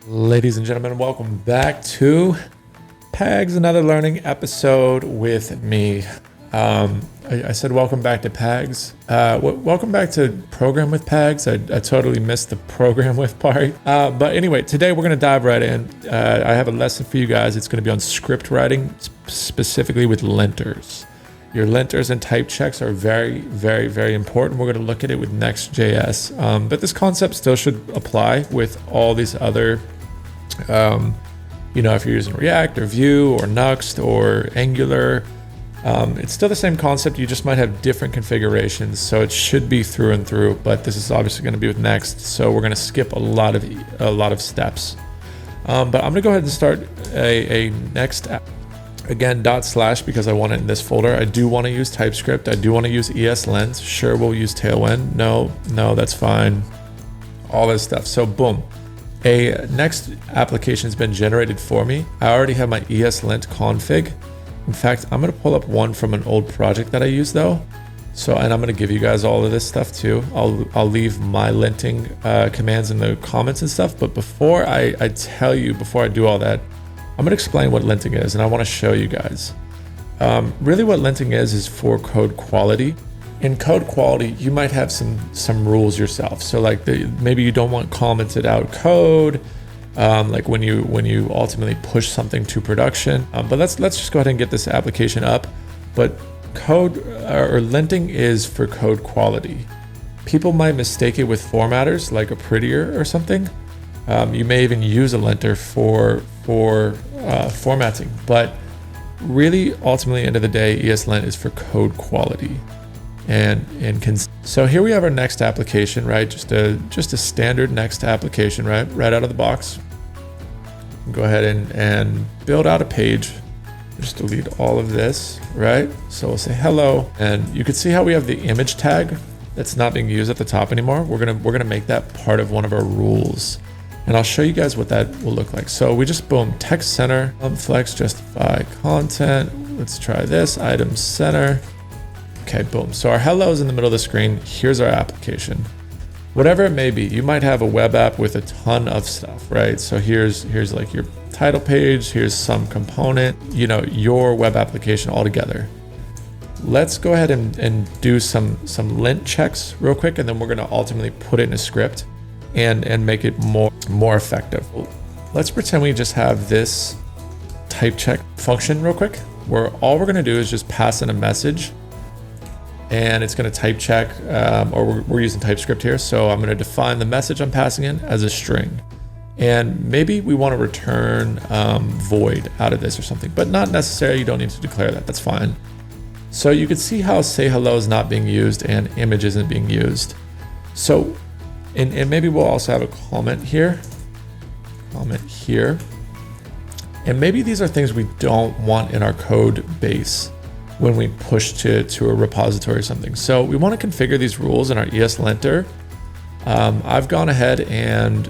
Ladies and gentlemen, welcome back to Pegs, another learning episode with me. I said welcome back to Pegs. Welcome back to Program with Pegs. I totally missed the program with part. But anyway, today we're going to dive right in. I have a lesson for you guys. It's going to be on script writing, specifically with linters. Your linters and type checks are very, very, very important. We're going to look at it with Next.js. But this concept still should apply with all these other, if you're using React or Vue or Next or Angular, it's still the same concept. You just might have different configurations. So it should be through and through, but this is obviously going to be with Next. So we're going to skip a lot of steps. But I'm going to go ahead and start a Next app. Again, / because I want it in this folder. I do want to use TypeScript. I do want to use ESLint. Sure, we'll use Tailwind. No, that's fine. All this stuff. So boom, a Next application has been generated for me. I already have my ESLint config. In fact, I'm going to pull up one from an old project that I use though. And I'm going to give you guys all of this stuff too. I'll leave my linting commands in the comments and stuff. But before I do all that, I'm going to explain what linting is, and I want to show you guys. Really what linting is for code quality. In code quality, you might have some rules yourself. So like maybe you don't want commented out code, like when you ultimately push something to production. But let's just go ahead and get this application up. But code or linting is for code quality. People might mistake it with formatters like a prettier or something. You may even use a linter for formatting, but really ultimately end of the day, ESLint is for code quality. So here we have our Next application, right? Just a standard Next application, right out of the box. Go ahead and build out a page. Just delete all of this, right? So we'll say hello, and you can see how we have the image tag that's not being used at the top anymore. We're gonna make that part of one of our rules. And I'll show you guys what that will look like. So we just boom, text center, flex, justify content. Let's try this, item center. Okay, boom. So our hello is in the middle of the screen. Here's our application. Whatever it may be, you might have a web app with a ton of stuff, right? So here's like your title page, here's some component, your web application all together. Let's go ahead and do some lint checks real quick, and then we're gonna ultimately put it in a script and make it more effective. Let's pretend we just have this type check function real quick, where all we're gonna do is just pass in a message, and it's gonna type check, or we're using TypeScript here. So I'm gonna define the message I'm passing in as a string. And maybe we wanna return void out of this or something, but not necessarily, you don't need to declare that, that's fine. So you can see how say hello is not being used and image isn't being used. So, and maybe we'll also have a comment here. And maybe these are things we don't want in our code base when we push to a repository or something. So we want to configure these rules in our ESLinter. I've gone ahead and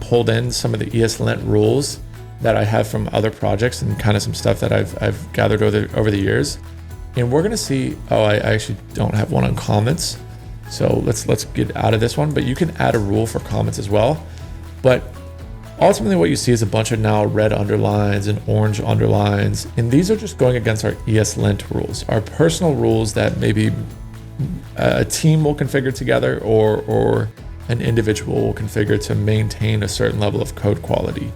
pulled in some of the ESLint rules that I have from other projects and kind of some stuff that I've gathered over the years. And we're gonna see, I actually don't have one on comments. So let's get out of this one, but you can add a rule for comments as well. But ultimately what you see is a bunch of now red underlines and orange underlines. And these are just going against our ESLint rules, our personal rules that maybe a team will configure together or an individual will configure to maintain a certain level of code quality.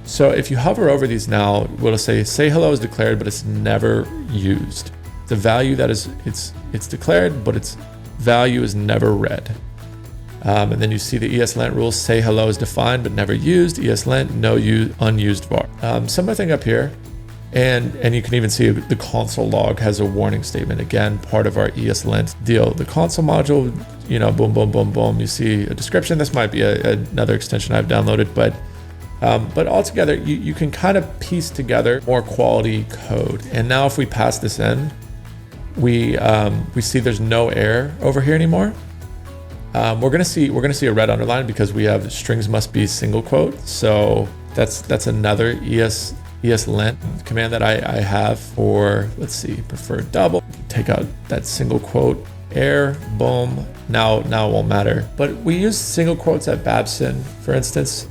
So if you hover over these now, we'll say hello is declared, but it's never used. The value that is, it's declared, but its value is never read. And then you see the ESLint rules, say hello is defined but never used, ESLint, no unused var. Similar thing up here, and you can even see the console log has a warning statement, again, part of our ESLint deal. The console module, boom, boom, boom, boom, you see a description. This might be another extension I've downloaded, but altogether, you can kind of piece together more quality code. And now if we pass this in, we see there's no error over here anymore. We're gonna see a red underline because we have strings must be single quote. So that's another ESLint command that I have for, let's see, preferred double. Take out that single quote, error, boom. Now it won't matter. But we use single quotes at Babson, for instance.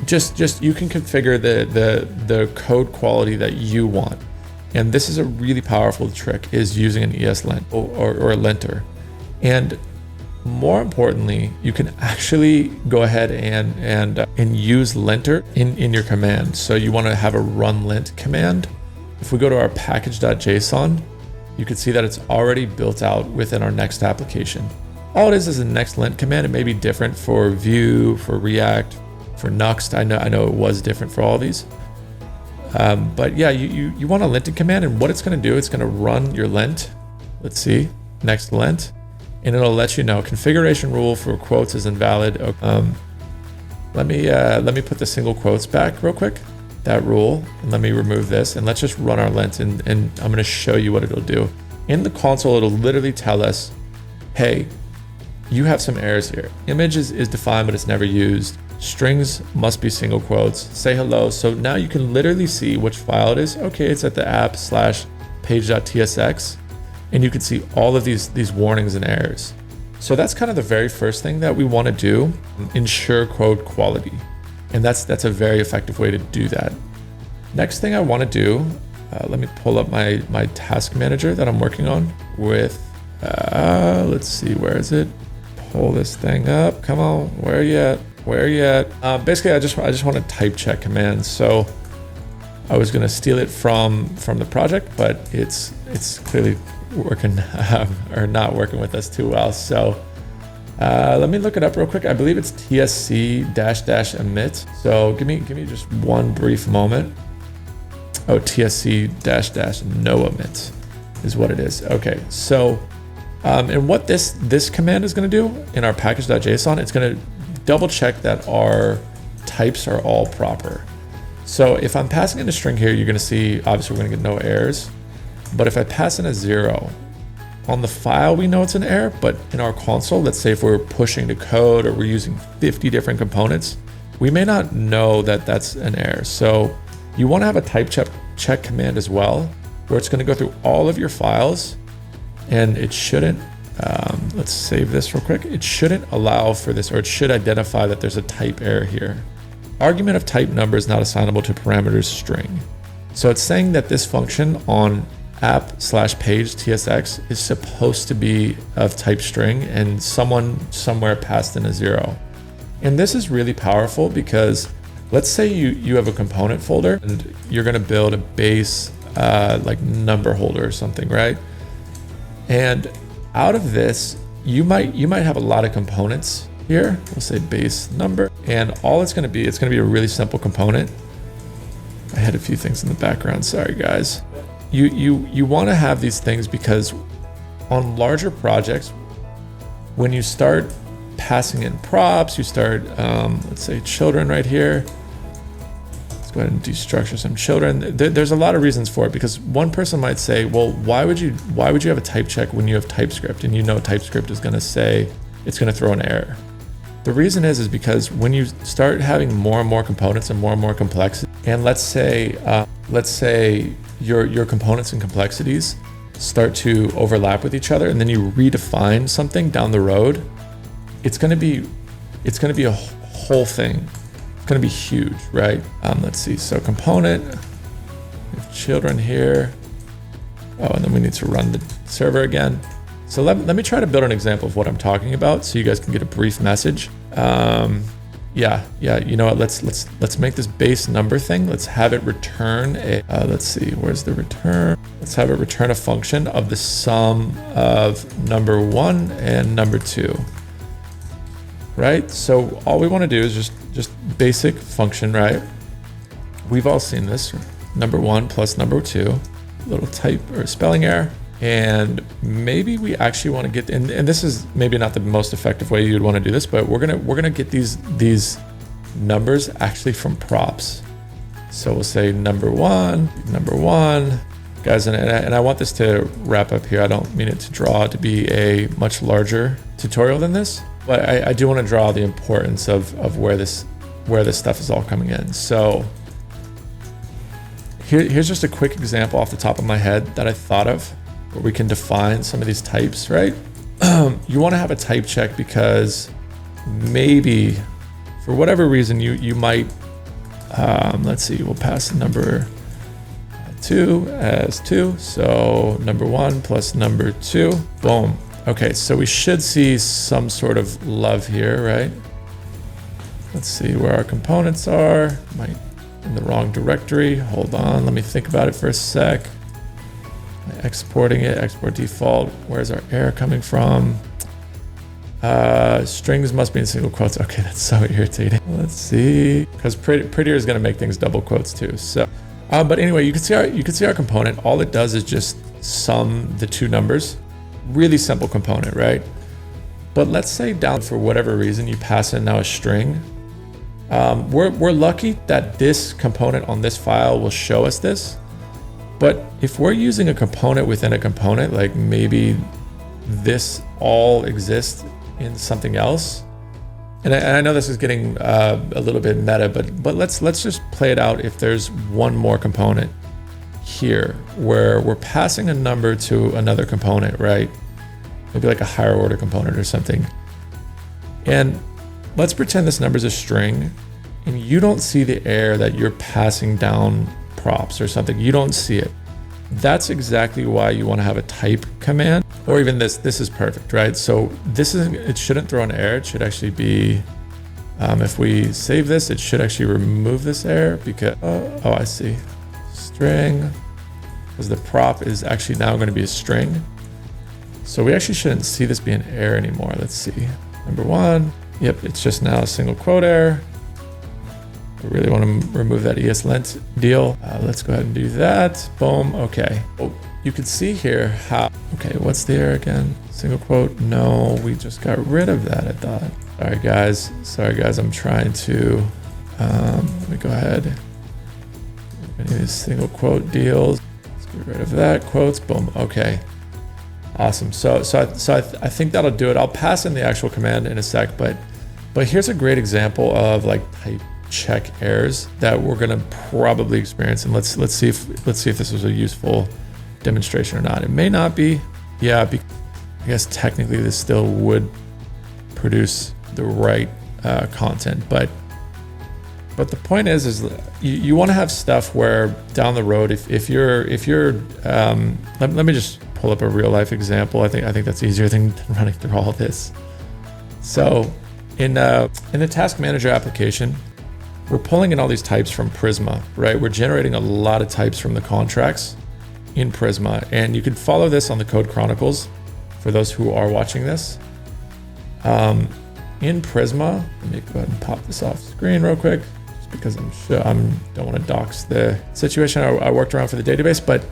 just you can configure the code quality that you want. And this is a really powerful trick, is using an ESLint or a linter. And more importantly, you can actually go ahead and use linter in your command. So you want to have a run lint command. If we go to our package.json, you can see that it's already built out within our Next application. All it is a Next.lint command. It may be different for Vue, for React, for Next. I know it was different for all these. But yeah, you want a linting command, and what it's going to do, it's going to run your lint. Let's see, Next.lint, and it'll let you know configuration rule for quotes is invalid. Let me put the single quotes back real quick, that rule, and let me remove this, and let's just run our lint, and I'm going to show you what it'll do. In the console, it'll literally tell us, hey, you have some errors here. Image is defined, but it's never used. Strings must be single quotes. Say hello. So now you can literally see which file it is. Okay, it's at the app/page.tsx, and you can see all of these warnings and errors. So that's kind of the very first thing that we want to do, ensure code quality. And that's a very effective way to do that. Next thing I want to do, let me pull up my task manager that I'm working on with, let's see, where is it? Pull this thing up. Come on, where are you at? Where are you at? Basically, I just want a type check command. So I was gonna steal it from the project, but it's clearly working or not working with us too well. So let me look it up real quick. I believe it's tsc-emit. So give me just one brief moment. Oh, tsc-noEmit is what it is. Okay, so and what this command is going to do in our package.json, it's going to double check that our types are all proper. So if I'm passing in a string here, you're going to see, obviously we're going to get no errors. But if I pass in a 0, on the file we know it's an error, but in our console, let's say if we're pushing to code or we're using 50 different components, we may not know that that's an error. So you want to have a type check command as well, where it's going to go through all of your files, and it shouldn't, let's save this real quick. It shouldn't allow for this, or it should identify that there's a type error here. Argument of type number is not assignable to parameters string. So it's saying that this function on app/page tsx is supposed to be of type string, and someone somewhere passed in a 0. And this is really powerful because let's say you have a component folder and you're going to build a base like number holder or something, right? And out of this, you might have a lot of components here. We'll say base number, and all it's going to be a really simple component. I had a few things in the background. Sorry, guys. You want to have these things because on larger projects, when you start passing in props, you start, let's say children right here. Let's go ahead and destructure some children. There's a lot of reasons for it, because one person might say, well, why would you have a type check when you have TypeScript and you know TypeScript is going to say it's going to throw an error? The reason is because when you start having more and more components and more complexity, and let's say your components and complexities start to overlap with each other, and then you redefine something down the road, it's going to be a whole thing. It's going to be huge, right? Let's see. So component, we have children here. Oh, and then we need to run the server again. So let me try to build an example of what I'm talking about, so you guys can get a brief message. Yeah. You know what? Let's make this base number thing. Let's have it return a. Let's see. Where's the return? Let's have it return a function of the sum of number 1 and number 2. Right. So all we want to do is just basic function, right? We've all seen this. Number 1 plus number 2. Little type or spelling error. And maybe we actually want to get, and this is maybe not the most effective way you'd want to do this, but we're gonna get these numbers actually from props. So we'll say number one, guys, and I want this to wrap up here. I don't mean it to draw to be a much larger tutorial than this, but I do want to draw the importance of where this stuff is all coming in. So here's just a quick example off the top of my head that I thought of, where we can define some of these types, right? You want to have a type check because maybe for whatever reason, you might, let's see, we'll pass the number 2 as 2. So number 1 plus number 2, boom. Okay, so we should see some sort of love here, right? Let's see where our components are. Might in the wrong directory. Hold on, let me think about it for a sec. Exporting it, export default. Where's our error coming from? Strings must be in single quotes. Okay, that's so irritating. Let's see, because prettier is going to make things double quotes too. So, but anyway, you can see our component. All it does is just sum the two numbers. Really simple component, right? But let's say down for whatever reason you pass in now a string. We're lucky that this component on this file will show us this. But if we're using a component within a component, like maybe this all exists in something else, and I know this is getting a little bit meta, but let's just play it out. If there's one more component here where we're passing a number to another component, right? Maybe like a higher order component or something. And let's pretend this number is a string, and you don't see the error that you're passing down props or something. You don't see it. That's exactly why you want to have a type command, or even this is perfect, right? So it shouldn't throw an error. It should actually be, if we save this, it should actually remove this error because, oh, I see. String, because the prop is actually now going to be a string. So we actually shouldn't see this be an error anymore. Let's see. Number 1, yep, it's just now a single quote error. I really want to remove that ESLint deal. Let's go ahead and do that. Boom. Okay. Oh, you can see here how, okay, what's the error again? Single quote. No, we just got rid of that, I thought. Sorry guys. I'm trying to, let me go ahead. Any of these single quote deals. Let's get rid of that. Quotes. Boom. Okay. Awesome. So I think that'll do it. I'll pass in the actual command in a sec, but here's a great example of like type check errors that we're going to probably experience, and let's see if this was a useful demonstration or not. It may not be. Yeah, I guess technically this still would produce the right content, but the point is you want to have stuff where down the road, if you're let me just pull up a real life example. I think that's easier than running through all of this. So in the task manager application, we're pulling in all these types from Prisma, right? We're generating a lot of types from the contracts in Prisma, and you can follow this on the Code Chronicles for those who are watching this. In Prisma, let me go ahead and pop this off screen real quick, just because I'm sure don't want to dox the situation I worked around for the database, but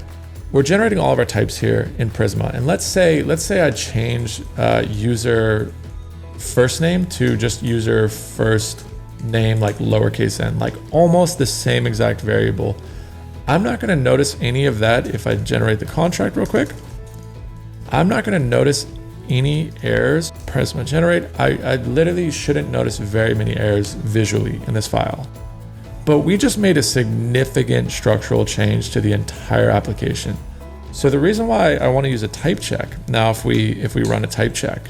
we're generating all of our types here in Prisma. And let's say I change user first name to just user first name, like lowercase n, like almost the same exact variable. I'm not going to notice any of that if I generate the contract real quick. I'm not going to notice any errors. Prisma generate. I literally shouldn't notice very many errors visually in this file. But we just made a significant structural change to the entire application. So the reason why I want to use a type check, now if we run a type check,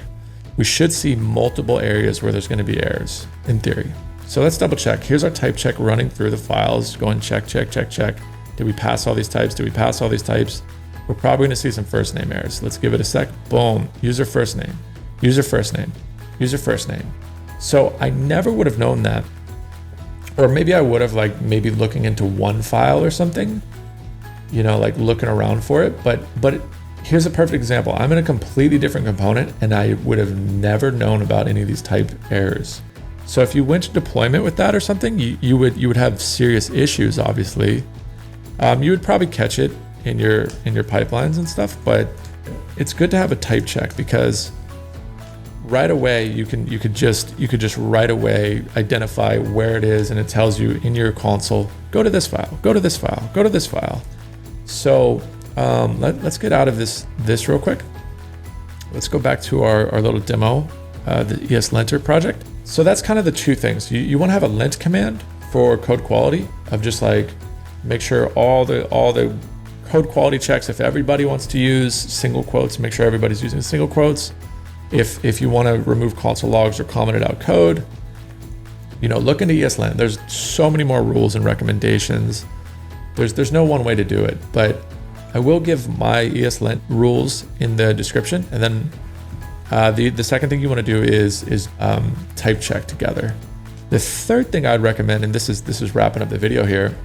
we should see multiple areas where there's going to be errors in theory. So let's double check. Here's our type check running through the files, going check. Did we pass all these types? Did we pass all these types? We're probably going to see some first name errors. Let's give it a sec. Boom. User first name, user first name, user first name. So I never would have known that. Or maybe I would have, like maybe looking into one file or something, you know, like looking around for it. But here's a perfect example. I'm in a completely different component and I would have never known about any of these type errors. So if you went to deployment with that or something, you would have serious issues, obviously. You would probably catch it in your pipelines and stuff, but it's good to have a type check because right away you could just right away identify where it is, and it tells you in your console, go to this file, go to this file, go to this file. So let's get out of this real quick. Let's go back to our little demo, the ESLinter project. So that's kind of the two things. You want to have a lint command for code quality of just like make sure all the code quality checks. If everybody wants to use single quotes, make sure everybody's using single quotes. If you want to remove console logs or commented out code, look into ESLint. There's so many more rules and recommendations. There's no one way to do it, but I will give my ESLint rules in the description. And then the second thing you want to do is type check together. The third thing I'd recommend, and this is wrapping up the video here,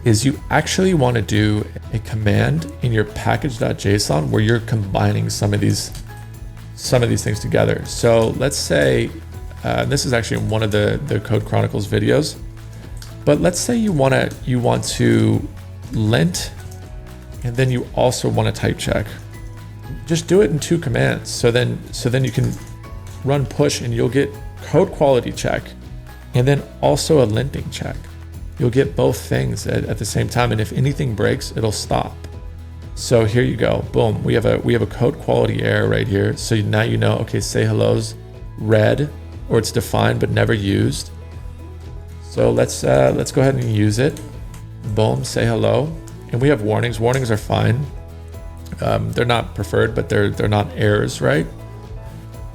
is you actually want to do a command in your package.json where you're combining some of these things together. So let's say, this is actually in one of the Code Chronicles videos, but let's say you want to lint, and then you also want to type check. Just do it in 2 commands. So then you can run push and you'll get code quality check, and then also a linting check. You'll get both things at the same time, and if anything breaks, it'll stop. So here you go, boom. We have a code quality error right here. So now you know, okay, say hello's red, or it's defined but never used. So let's go ahead and use it. Boom, say hello, and we have warnings. Warnings are fine. They're not preferred, but they're not errors, right?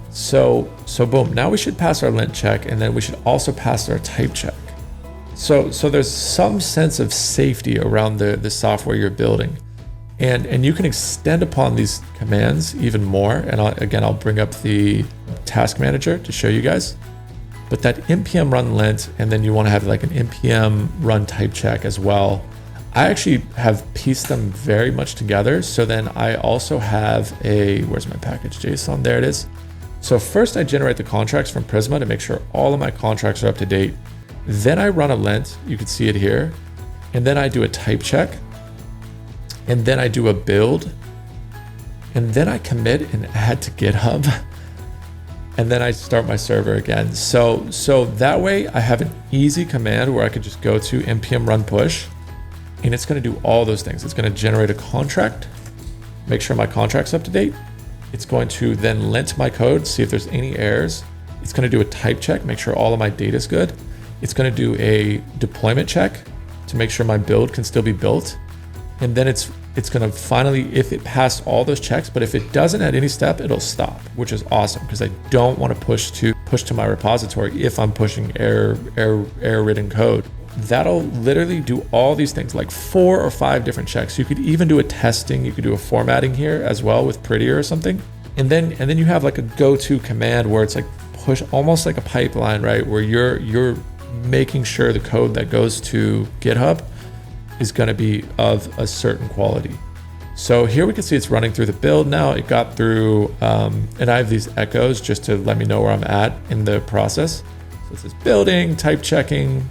So boom. Now we should pass our lint check, and then we should also pass our type check. So there's some sense of safety around the software you're building. And you can extend upon these commands even more. And I'll bring up the task manager to show you guys. But that npm run lint, and then you want to have like an npm run type check as well. I actually have pieced them very much together. So then I also have where's my package JSON? There it is. So first I generate the contracts from Prisma to make sure all of my contracts are up to date. Then I run a lint, you can see it here. And then I do a type check. And then I do a build. And then I commit and add to GitHub. And then I start my server again. So that way I have an easy command where I could just go to npm run push, and it's going to do all those things. It's going to generate a contract, make sure my contract's up to date. It's going to then lint my code, see if there's any errors. It's going to do a type check, make sure all of my data is good. It's going to do a deployment check to make sure my build can still be built. And then it's going to finally, if it passed all those checks, but if it doesn't at any step, it'll stop, which is awesome because I don't want to push to my repository if I'm pushing error-ridden code. That'll literally do all these things, like 4 or 5 different checks. You could even do a testing. You could do a formatting here as well with Prettier or something. And then you have like a go-to command where it's like push, almost like a pipeline, right? Where you're making sure the code that goes to GitHub is going to be of a certain quality. So here we can see it's running through the build now. It got through, and I have these echoes just to let me know where I'm at in the process. So it says building, type checking,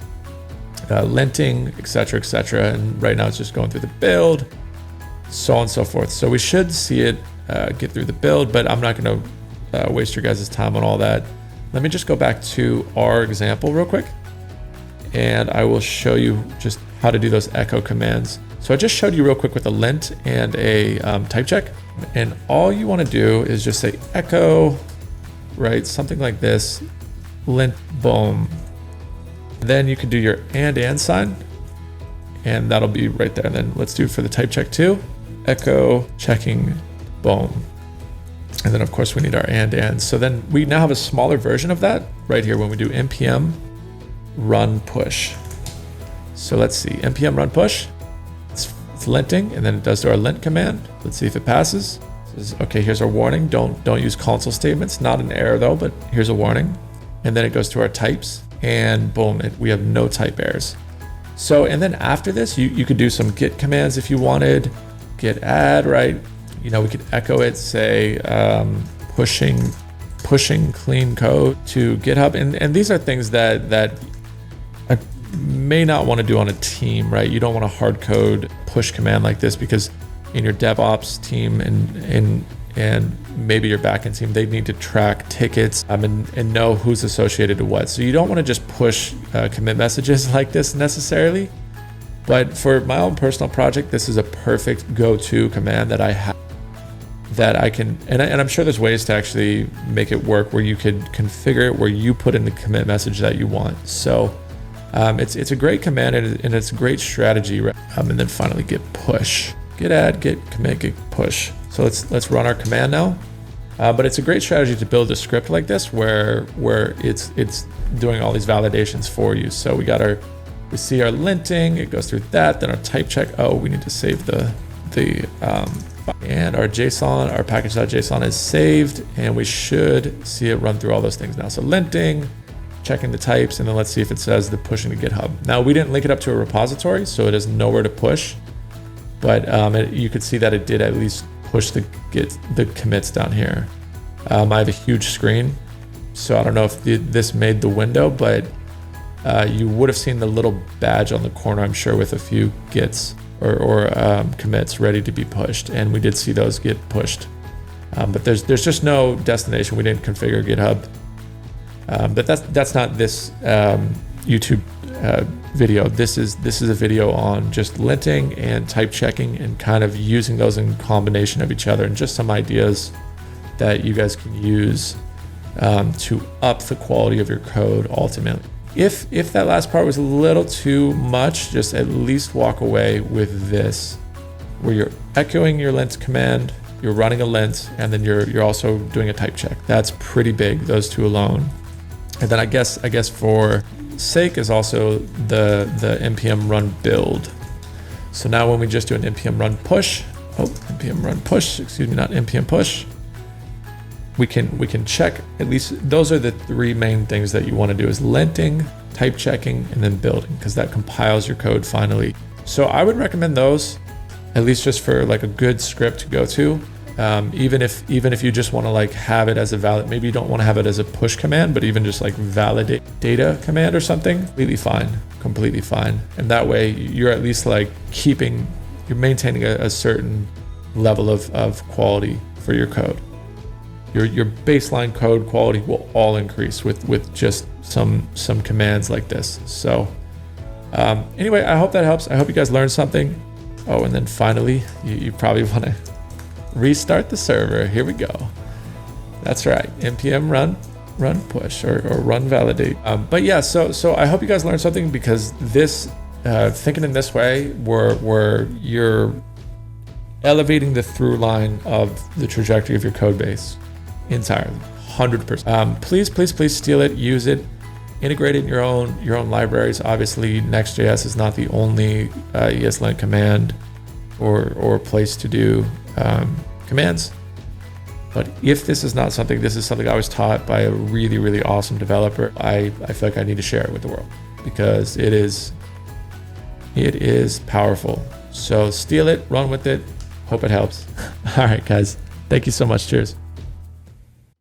linting, etc. And right now it's just going through the build, so on and so forth. So we should see it get through the build, but I'm not going to waste your guys' time on all that. Let me just go back to our example real quick, and I will show you just how to do those echo commands. So I just showed you real quick with a lint and a type check, and all you want to do is just say echo, right? Something like this, lint, boom. Then you can do your and sign, and that'll be right there. And then let's do it for the type check too. Echo, checking, boom. And then of course we need our and. So then we now have a smaller version of that right here when we do npm run push. So let's see, npm run push, it's linting, and then it does to our lint command. Let's see if it passes. It says, okay, here's our warning. Don't use console statements. Not an error though, but here's a warning. And then it goes to our types, and boom, we have no type errors. So, and then after this, you could do some git commands if you wanted, git add, right? We could echo it, say pushing clean code to GitHub. And these are things that I may not want to do on a team, right? You don't want a hard code push command like this because in your DevOps team and maybe your backend team, they need to track tickets and know who's associated to what. So you don't want to just push commit messages like this necessarily. But for my own personal project, this is a perfect go-to command that I have, that I can, and I'm sure there's ways to actually make it work where you could configure it where you put in the commit message that you want. So it's a great command, and it's a great strategy. Right? And then finally git push, git add, git commit, git push. So let's run our command now. But it's a great strategy to build a script like this where it's doing all these validations for you. So we see our linting, it goes through that, then our type check. Oh, we need to save and our JSON, our package.json is saved, and we should see it run through all those things now. So linting, checking the types, and then let's see if it says the pushing to GitHub. Now we didn't link it up to a repository, so it is nowhere to push, but you could see that it did at least push the commits down here. I have a huge screen, so I don't know if this made the window, but you would have seen the little badge on the corner, I'm sure, with a few gits or commits ready to be pushed, and we did see those get pushed. But there's just no destination. We didn't configure GitHub. But that's not this YouTube video. This is a video on just linting and type checking and kind of using those in combination of each other, and just some ideas that you guys can use to up the quality of your code ultimately. If that last part was a little too much, just at least walk away with this, where you're echoing your lint command, you're running a lint, and then you're also doing a type check. That's pretty big, those two alone. And then I guess for sake is also the npm run build. So now when we just do an npm run push, not npm push, we can check at least. Those are the three main things that you want to do: is linting, type checking, and then building, because that compiles your code finally. So I would recommend those, at least just for like a good script to go to. Even if you just want to like have it as a valid, maybe you don't want to have it as a push command, but even just like validate data command or something, completely fine. And that way you're at least like you're maintaining a certain level of quality for your code. Your baseline code quality will all increase with just some commands like this. So anyway, I hope that helps. I hope you guys learned something. Oh, and then finally, you probably want to restart the server. Here we go. That's right, npm run push or run validate. But yeah, so I hope you guys learned something, because this thinking in this way, where you're elevating the through line of the trajectory of your code base entirely, 100%. Please steal it, use it, integrate it in your own libraries. Obviously, Next.js is not the only ESLint command or place to do commands. But if this is not something, this is something I was taught by a really, really awesome developer. I feel like I need to share it with the world, because it is powerful. So steal it, run with it. Hope it helps. All right, guys. Thank you so much. Cheers.